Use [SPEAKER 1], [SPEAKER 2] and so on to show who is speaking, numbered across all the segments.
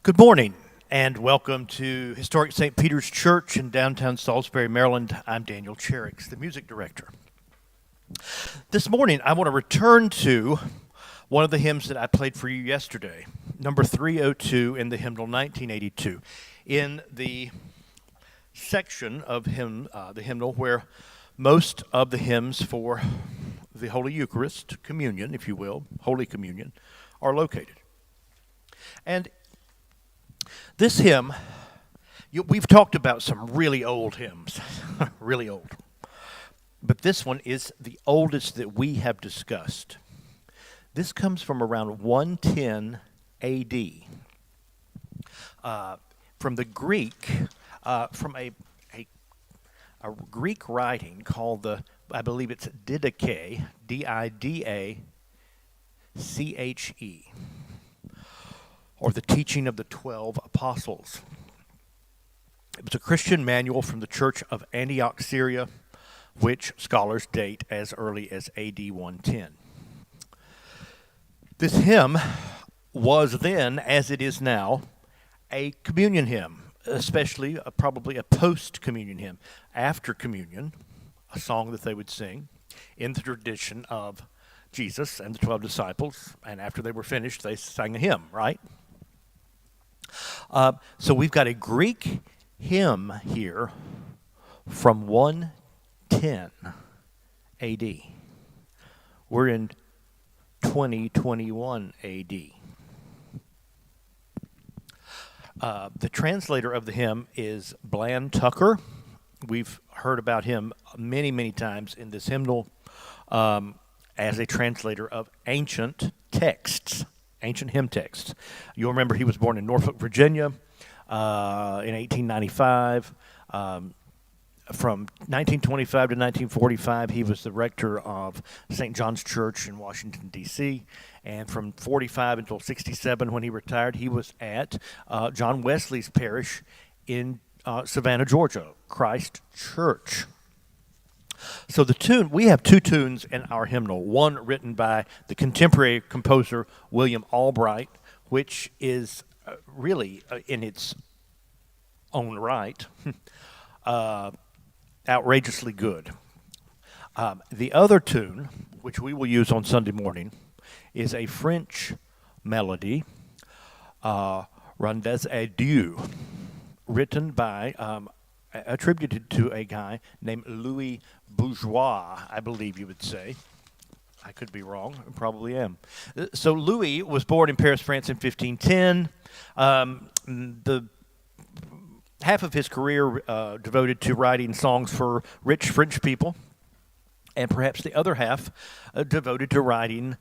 [SPEAKER 1] Good morning, and welcome to Historic St. Peter's Church in downtown Salisbury, Maryland. I'm Daniel Cherrix, the music director. This morning, I want to return to one of the hymns that I played for you yesterday, number 302 in the hymnal 1982, in the section of the hymnal where most of the hymns for the Holy Eucharist, communion, if you will, Holy Communion, are located. And this hymn, we've talked about some really old hymns, really old. But this one is the oldest that we have discussed. This comes from around 110 A.D. From the Greek, from a Greek writing called I believe it's Didache, Didache, or the Teaching of the 12 Apostles. It was a Christian manual from the Church of Antioch, Syria, which scholars date as early as AD 110. This hymn was then, as it is now, a communion hymn, especially probably a post-communion hymn. After communion, a song that they would sing in the tradition of Jesus and the 12 disciples, and after they were finished, they sang a hymn, right? So we've got a Greek hymn here from 110 AD. We're in 2021 AD. The translator of the hymn is Bland Tucker. We've heard about him many, many times in this hymnal as a translator of ancient texts. Ancient hymn texts. You'll remember he was born in Norfolk, Virginia in 1895. From 1925 to 1945, he was the rector of St. John's Church in Washington, D.C., and from 45 until 67, when he retired, he was at John Wesley's parish in Savannah, Georgia, Christ Church. So the tune, we have two tunes in our hymnal, one written by the contemporary composer William Albright, which is really, in its own right, outrageously good. The other tune, which we will use on Sunday morning, is a French melody, Rondes à Dieu, written by, attributed to a guy named Louis Bourgeois, I believe you would say. I could be wrong. I probably am. So Louis was born in Paris, France in 1510. The half of his career devoted to writing songs for rich French people, and perhaps the other half devoted to writing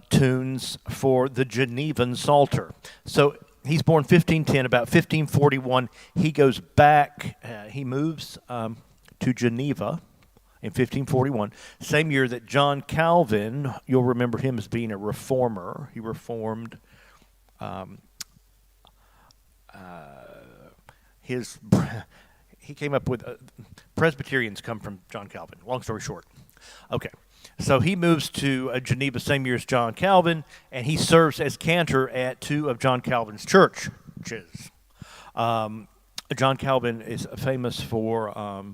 [SPEAKER 1] tunes for the Genevan Psalter. So he's born 1510. About 1541, he goes back. He moves to Geneva in 1541. Same year that John Calvin, you'll remember him as being a reformer. He reformed he came up with Presbyterians come from John Calvin. Long story short. Okay. So he moves to Geneva same year as John Calvin, and he serves as cantor at two of John Calvin's churches. John Calvin is famous for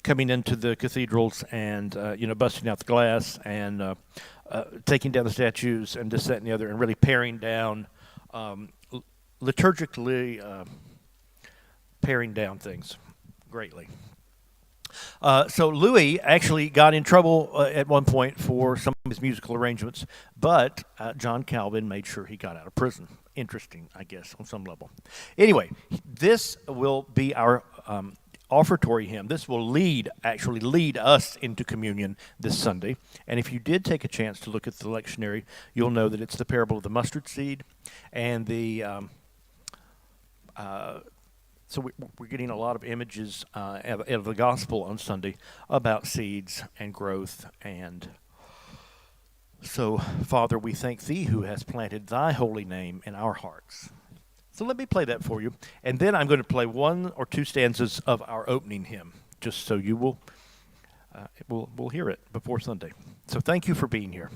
[SPEAKER 1] coming into the cathedrals and busting out the glass and taking down the statues and this, that, and the other, and really paring down, liturgically paring down things greatly. So Louis actually got in trouble at one point for some of his musical arrangements, but John Calvin made sure he got out of prison. Interesting, I guess, on some level. Anyway, this will be our offertory hymn. This will actually lead us into communion this Sunday. And if you did take a chance to look at the lectionary, you'll know that it's the parable of the mustard seed and the so we're getting a lot of images of the gospel on Sunday about seeds and growth. And so, Father, we thank Thee who has planted Thy holy name in our hearts. So let me play that for you. And then I'm going to play one or two stanzas of our opening hymn, just so you will we'll hear it before Sunday. So thank you for being here.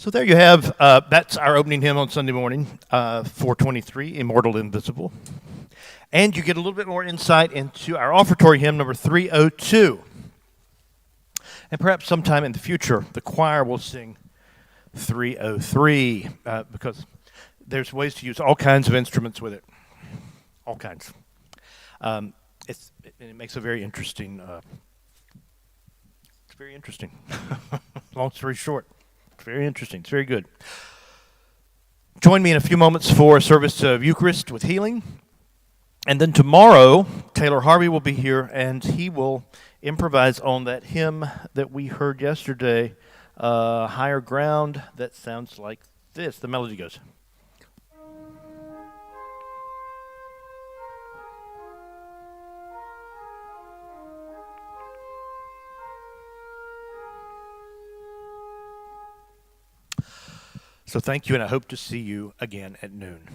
[SPEAKER 1] So there you have, that's our opening hymn on Sunday morning, 423, Immortal Invisible. And you get a little bit more insight into our offertory hymn, number 302. And perhaps sometime in the future, the choir will sing 303, because there's ways to use all kinds of instruments with it. All kinds. It makes a very interesting, it's very interesting. Long story short. It's very interesting. It's very good. Join me in a few moments for a service of Eucharist with healing. And then tomorrow, Taylor Harvey will be here, and he will improvise on that hymn that we heard yesterday, Higher Ground, that sounds like this. The melody goes. So thank you, and I hope to see you again at noon.